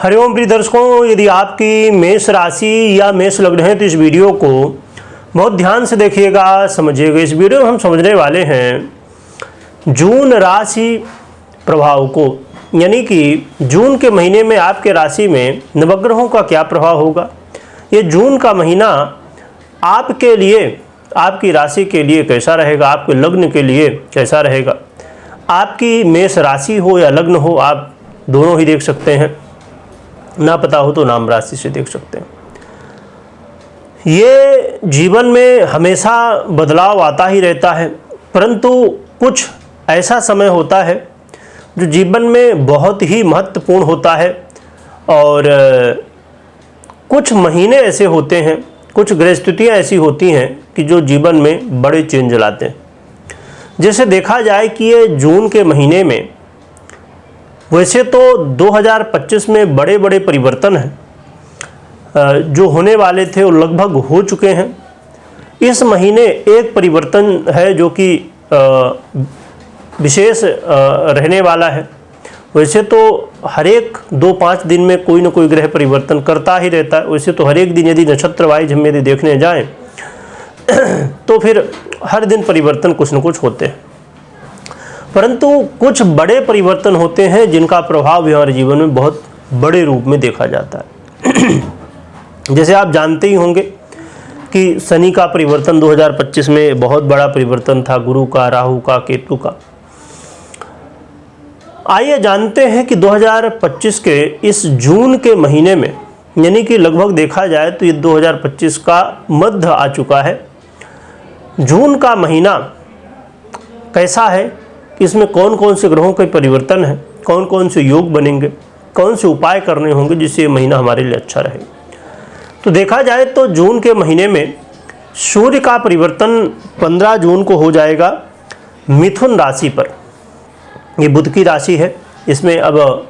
हरिओम प्रिय दर्शकों, यदि आपकी मेष राशि या मेष लग्न है तो इस वीडियो को बहुत ध्यान से देखिएगा, समझिएगा। इस वीडियो में हम समझने वाले हैं जून राशि प्रभाव को, यानी कि जून के महीने में आपके राशि में नवग्रहों का क्या प्रभाव होगा। ये जून का महीना आपके लिए, आपकी राशि के लिए कैसा रहेगा, आपके लग्न के लिए कैसा रहेगा। आपकी मेष राशि हो या लग्न हो, आप दोनों ही देख सकते हैं। ना पता हो तो नाम राशि से देख सकते हैं। ये जीवन में हमेशा बदलाव आता ही रहता है, परंतु कुछ ऐसा समय होता है जो जीवन में बहुत ही महत्वपूर्ण होता है और कुछ महीने ऐसे होते हैं, कुछ ग्रह स्थितियाँ ऐसी होती हैं कि जो जीवन में बड़े चेंज लाते हैं। जैसे देखा जाए कि ये जून के महीने में वैसे तो 2025 में बड़े बड़े परिवर्तन हैं जो होने वाले थे वो लगभग हो चुके हैं। इस महीने एक परिवर्तन है जो कि विशेष रहने वाला है। वैसे तो हर एक 2-5 दिन में कोई ना कोई ग्रह परिवर्तन करता ही रहता है। वैसे तो हर एक दिन यदि नक्षत्र वाइज हम यदि देखने जाएं तो फिर हर दिन परिवर्तन कुछ न कुछ होते हैं, परंतु कुछ बड़े परिवर्तन होते हैं जिनका प्रभाव हमारे जीवन में बहुत बड़े रूप में देखा जाता है। जैसे आप जानते ही होंगे कि शनि का परिवर्तन 2025 में बहुत बड़ा परिवर्तन था, गुरु का, राहु का, केतु का। आइए जानते हैं कि 2025 के इस जून के महीने में, यानी कि लगभग देखा जाए तो ये 2025 का मध्य आ चुका है। जून का महीना कैसा है, इसमें कौन कौन से ग्रहों के परिवर्तन है, कौन कौन से योग बनेंगे, कौन से उपाय करने होंगे जिससे ये महीना हमारे लिए अच्छा रहे। तो देखा जाए तो जून के महीने में सूर्य का परिवर्तन 15 जून को हो जाएगा मिथुन राशि पर। ये बुध की राशि है, इसमें अब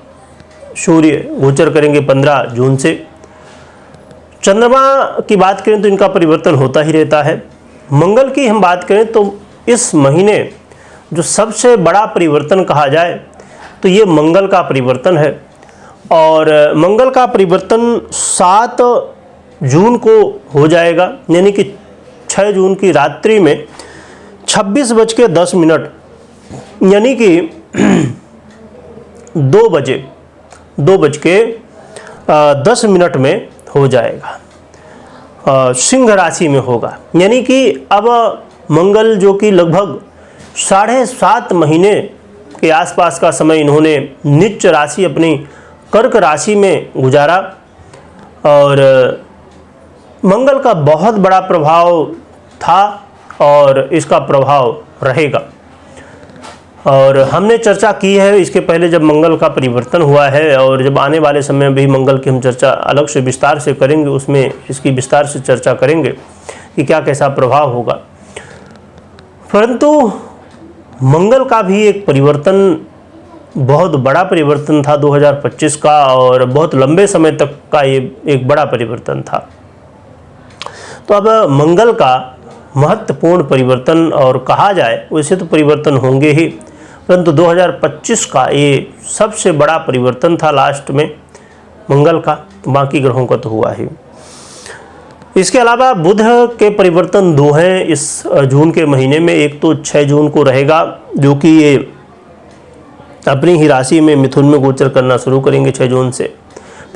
सूर्य गोचर करेंगे 15 जून से। चंद्रमा की बात करें तो इनका परिवर्तन होता ही रहता है। मंगल की हम बात करें तो इस महीने जो सबसे बड़ा परिवर्तन कहा जाए तो ये मंगल का परिवर्तन है, और मंगल का परिवर्तन 7 जून को हो जाएगा, यानी कि 6 जून की रात्रि में 26:10 यानी कि 2:10 में हो जाएगा। सिंह राशि में होगा, यानी कि अब मंगल जो कि लगभग 7.5 महीने के आसपास का समय इन्होंने नीच राशि अपनी कर्क राशि में गुजारा, और मंगल का बहुत बड़ा प्रभाव था और इसका प्रभाव रहेगा। और हमने चर्चा की है इसके पहले जब मंगल का परिवर्तन हुआ है, और जब आने वाले समय में भी मंगल की हम चर्चा अलग से विस्तार से करेंगे, उसमें इसकी विस्तार से चर्चा करेंगे कि क्या कैसा प्रभाव होगा। परंतु मंगल का भी एक परिवर्तन, बहुत बड़ा परिवर्तन था 2025 का, और बहुत लंबे समय तक का ये एक बड़ा परिवर्तन था। तो अब मंगल का महत्वपूर्ण परिवर्तन और कहा जाए वैसे तो परिवर्तन होंगे ही, परंतु 2025 का ये सबसे बड़ा परिवर्तन था लास्ट में मंगल का। बाकी ग्रहों का तो हुआ ही। इसके अलावा बुध के परिवर्तन 2 हैं इस जून के महीने में। एक तो 6 जून को रहेगा जो कि ये अपनी ही राशि में मिथुन में गोचर करना शुरू करेंगे 6 जून से।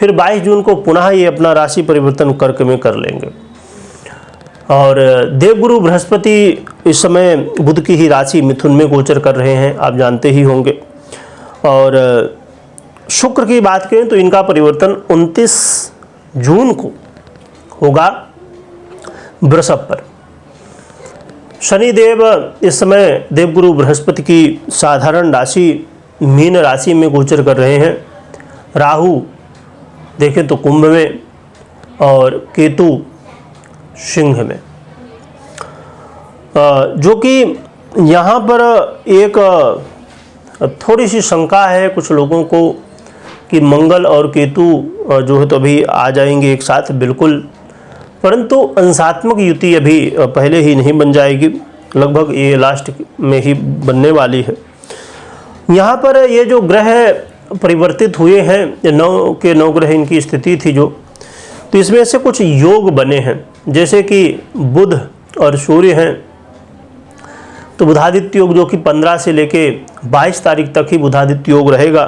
फिर 22 जून को पुनः ये अपना राशि परिवर्तन कर्क में कर लेंगे। और देवगुरु बृहस्पति इस समय बुध की ही राशि मिथुन में गोचर कर रहे हैं, आप जानते ही होंगे। और शुक्र की बात करें तो इनका परिवर्तन 29 जून को होगा वृषभ पर। शनिदेव इस समय देवगुरु बृहस्पति की साधारण राशि मीन राशि में गोचर कर रहे हैं। राहु देखें तो कुंभ में और केतु सिंह में। जो कि यहाँ पर एक थोड़ी सी शंका है कुछ लोगों को कि मंगल और केतु जो है तो अभी आ जाएंगे एक साथ, बिल्कुल, परंतु अंशात्मक युति अभी पहले ही नहीं बन जाएगी, लगभग ये लास्ट में ही बनने वाली है। यहाँ पर ये जो ग्रह परिवर्तित हुए हैं, 9 के 9 ग्रह इनकी स्थिति थी जो, तो इसमें से कुछ योग बने हैं, जैसे कि बुध और सूर्य हैं। तो बुधादित्य योग जो कि 15 से लेके 22 तारीख तक ही बुधादित्य योग रहेगा,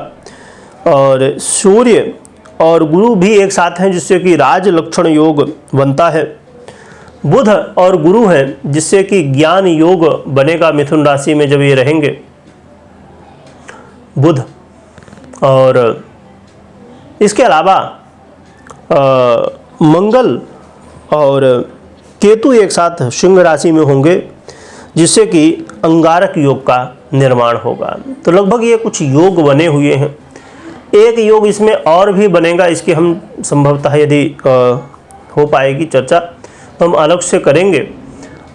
और सूर्य और गुरु भी एक साथ हैं, जिससे कि राज लक्षण योग बनता है। बुध और गुरु हैं, जिससे कि ज्ञान योग बनेगा मिथुन राशि में जब ये रहेंगे बुध। और इसके अलावा मंगल और केतु एक साथ सिंह राशि में होंगे, जिससे कि अंगारक योग का निर्माण होगा। तो लगभग ये कुछ योग बने हुए हैं। एक योग इसमें और भी बनेगा, इसकी हम संभवतः यदि हो पाएगी चर्चा तो हम अलग से करेंगे।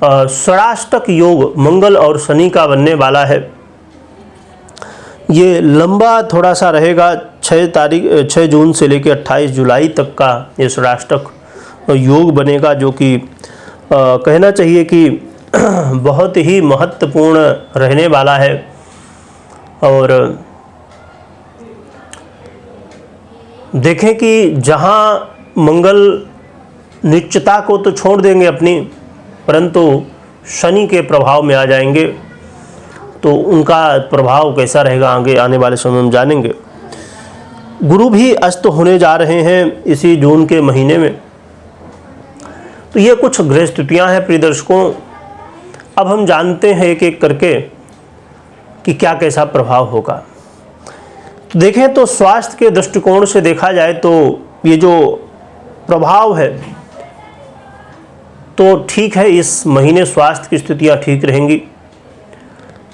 षडाष्टक योग मंगल और शनि का बनने वाला है। ये लंबा थोड़ा सा रहेगा, 6 जून से लेकर 28 जुलाई तक का ये षडाष्टक योग बनेगा, जो कि कहना चाहिए कि बहुत ही महत्वपूर्ण रहने वाला है। और देखें कि जहाँ मंगल निश्चितता को तो छोड़ देंगे अपनी, परंतु शनि के प्रभाव में आ जाएंगे, तो उनका प्रभाव कैसा रहेगा आगे आने वाले समय में जानेंगे। गुरु भी अस्त होने जा रहे हैं इसी जून के महीने में। तो ये कुछ ग्रह स्थितियाँ हैं प्रिय दर्शकों। अब हम जानते हैं एक एक करके कि क्या कैसा प्रभाव होगा। तो देखें तो स्वास्थ्य के दृष्टिकोण से देखा जाए तो ये जो प्रभाव है तो ठीक है, इस महीने स्वास्थ्य की स्थितियाँ ठीक रहेंगी,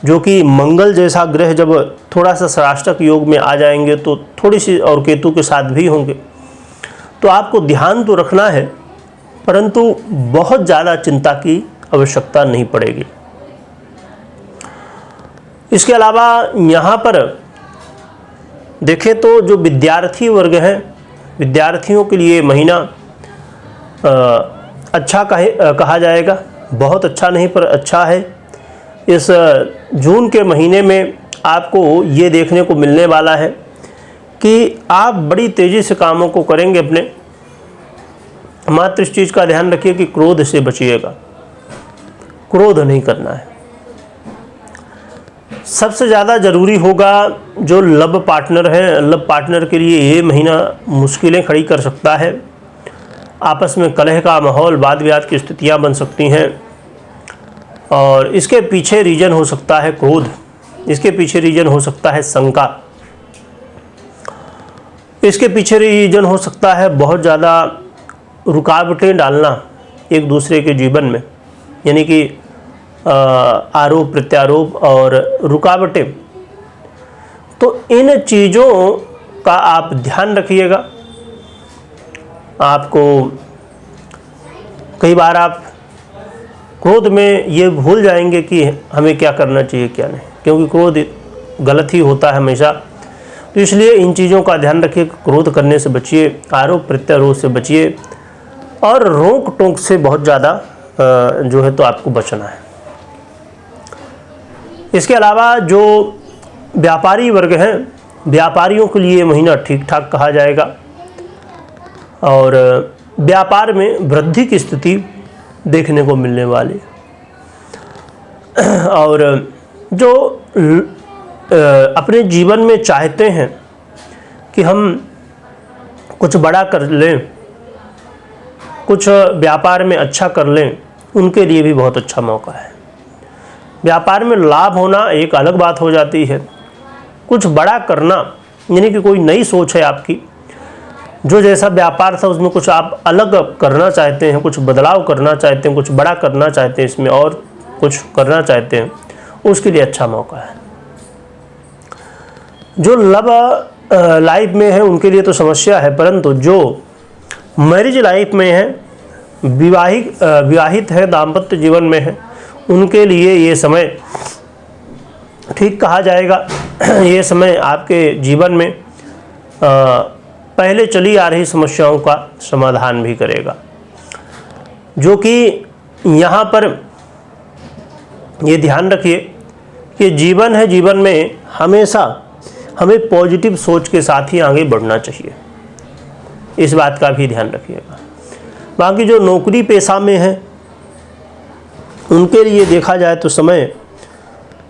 जो कि मंगल जैसा ग्रह जब थोड़ा सा षडाष्टक योग में आ जाएंगे तो थोड़ी सी, और केतु के साथ भी होंगे, तो आपको ध्यान तो रखना है, परंतु बहुत ज़्यादा चिंता की आवश्यकता नहीं पड़ेगी। इसके अलावा यहाँ पर देखें तो जो विद्यार्थी वर्ग हैं, विद्यार्थियों के लिए महीना अच्छा कहा जाएगा, बहुत अच्छा नहीं पर अच्छा है। इस जून के महीने में आपको ये देखने को मिलने वाला है कि आप बड़ी तेज़ी से कामों को करेंगे अपने। मात्र इस चीज़ का ध्यान रखिए कि क्रोध से बचिएगा, क्रोध नहीं करना है। सबसे ज़्यादा ज़रूरी होगा जो लव पार्टनर है, लव पार्टनर के लिए ये महीना मुश्किलें खड़ी कर सकता है। आपस में कलह का माहौल, वाद विवाद की स्थितियाँ बन सकती हैं, और इसके पीछे रीजन हो सकता है क्रोध, इसके पीछे रीजन हो सकता है शंका, इसके पीछे रीजन हो सकता है बहुत ज़्यादा रुकावटें डालना एक दूसरे के जीवन में, यानी कि आरोप प्रत्यारोप और रुकावटें। तो इन चीज़ों का आप ध्यान रखिएगा। आपको कई बार आप क्रोध में ये भूल जाएंगे कि हमें क्या करना चाहिए क्या नहीं, क्योंकि क्रोध गलत ही होता है हमेशा। तो इसलिए इन चीज़ों का ध्यान रखिए, क्रोध करने से बचिए, आरोप प्रत्यारोप से बचिए, और रोक टोक से बहुत ज़्यादा जो है तो आपको बचना है। इसके अलावा जो व्यापारी वर्ग हैं, व्यापारियों के लिए महीना ठीक ठाक कहा जाएगा, और व्यापार में वृद्धि की स्थिति देखने को मिलने वाली। और जो अपने जीवन में चाहते हैं कि हम कुछ बड़ा कर लें, कुछ व्यापार में अच्छा कर लें, उनके लिए भी बहुत अच्छा मौका है। व्यापार में लाभ होना एक अलग बात हो जाती है, कुछ बड़ा करना यानी कि कोई नई सोच है आपकी, जो जैसा व्यापार था उसमें कुछ आप अलग करना चाहते हैं, कुछ बदलाव करना चाहते हैं, कुछ बड़ा करना चाहते हैं, इसमें और कुछ करना चाहते हैं, उसके लिए अच्छा मौका है। जो लव लाइफ में है उनके लिए तो समस्या है, परंतु जो मैरिज लाइफ में है, विवाहित है, दाम्पत्य जीवन में है, उनके लिए ये समय ठीक कहा जाएगा। ये समय आपके जीवन में पहले चली आ रही समस्याओं का समाधान भी करेगा, जो कि यहाँ पर ये ध्यान रखिए कि जीवन है, जीवन में हमेशा हमें पॉजिटिव सोच के साथ ही आगे बढ़ना चाहिए, इस बात का भी ध्यान रखिएगा। बाकी जो नौकरी पेशा में है उनके लिए देखा जाए तो समय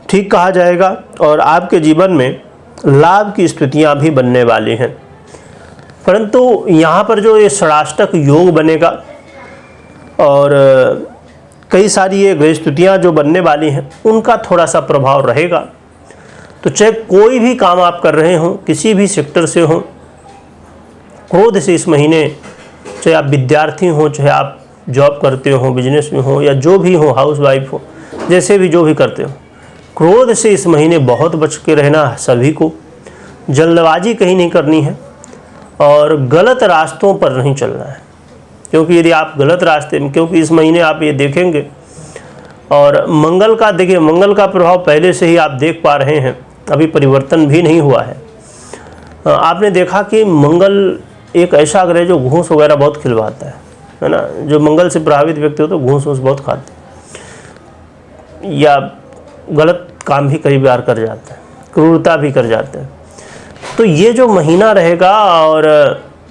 ठीक कहा जाएगा और आपके जीवन में लाभ की स्थितियां भी बनने वाली हैं। परंतु यहाँ पर जो ये षडाष्टक योग बनेगा और कई सारी ये ग्रह स्थितियाँ जो बनने वाली हैं उनका थोड़ा सा प्रभाव रहेगा। तो चाहे कोई भी काम आप कर रहे हों, किसी भी सेक्टर से हों, क्रोध से इस महीने, चाहे आप विद्यार्थी हों, चाहे आप जॉब करते हो, बिजनेस में हो, या जो भी हो, हाउस वाइफ हो, जैसे भी जो भी करते हो, क्रोध से इस महीने बहुत बच के रहना है सभी को। जल्दबाजी कहीं नहीं करनी है और गलत रास्तों पर नहीं चलना है, क्योंकि यदि आप गलत रास्ते में, क्योंकि इस महीने आप ये देखेंगे और मंगल का, देखिए मंगल का प्रभाव पहले से ही आप देख पा रहे हैं, अभी परिवर्तन भी नहीं हुआ है। आपने देखा कि मंगल एक ऐसा ग्रह जो घूस वगैरह बहुत खिलवाता है ना। जो मंगल से प्रभावित व्यक्ति हो तो घूस बहुत खाते हैं या गलत काम भी कई बार कर जाते हैं, क्रूरता भी कर जाते हैं। तो ये जो महीना रहेगा और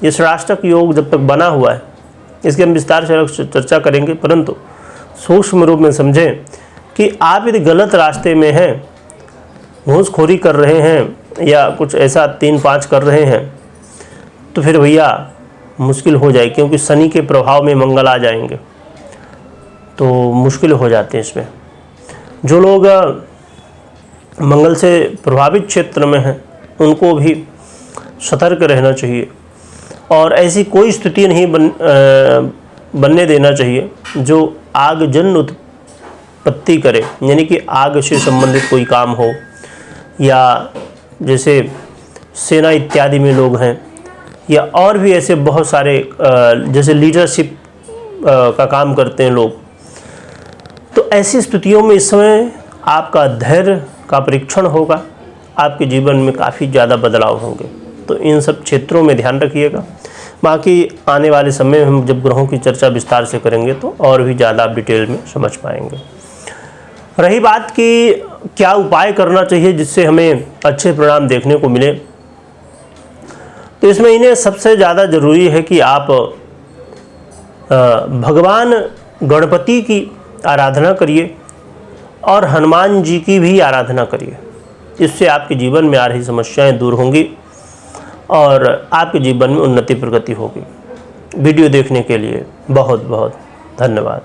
ये षडाष्टक योग जब तक बना हुआ है इसके हम विस्तार से चर्चा करेंगे, परंतु सूक्ष्म रूप में समझें कि आप यदि गलत रास्ते में हैं, घूसखोरी कर रहे हैं या कुछ ऐसा 3-5 कर रहे हैं, तो फिर भैया मुश्किल हो जाए, क्योंकि शनि के प्रभाव में मंगल आ जाएंगे तो मुश्किल हो जाते हैं इसमें। जो लोग मंगल से प्रभावित क्षेत्र में हैं उनको भी सतर्क रहना चाहिए और ऐसी कोई स्थिति नहीं बनने देना चाहिए जो आगजन्य उत्पत्ति करे, यानी कि आग से संबंधित कोई काम हो, या जैसे सेना इत्यादि में लोग हैं, या और भी ऐसे बहुत सारे जैसे लीडरशिप का काम करते हैं लोग। तो ऐसी स्थितियों में इस समय आपका धैर्य का परीक्षण होगा, आपके जीवन में काफ़ी ज़्यादा बदलाव होंगे। तो इन सब क्षेत्रों में ध्यान रखिएगा। बाकी आने वाले समय में हम जब ग्रहों की चर्चा विस्तार से करेंगे तो और भी ज़्यादा आप डिटेल में समझ पाएंगे। रही बात कि क्या उपाय करना चाहिए जिससे हमें अच्छे परिणाम देखने को मिले, तो इस महीने सबसे ज़्यादा ज़रूरी है कि आप भगवान गणपति की आराधना करिए और हनुमान जी की भी आराधना करिए। इससे आपके जीवन में आ रही समस्याएं दूर होंगी और आपके जीवन में उन्नति प्रगति होगी। वीडियो देखने के लिए बहुत बहुत धन्यवाद।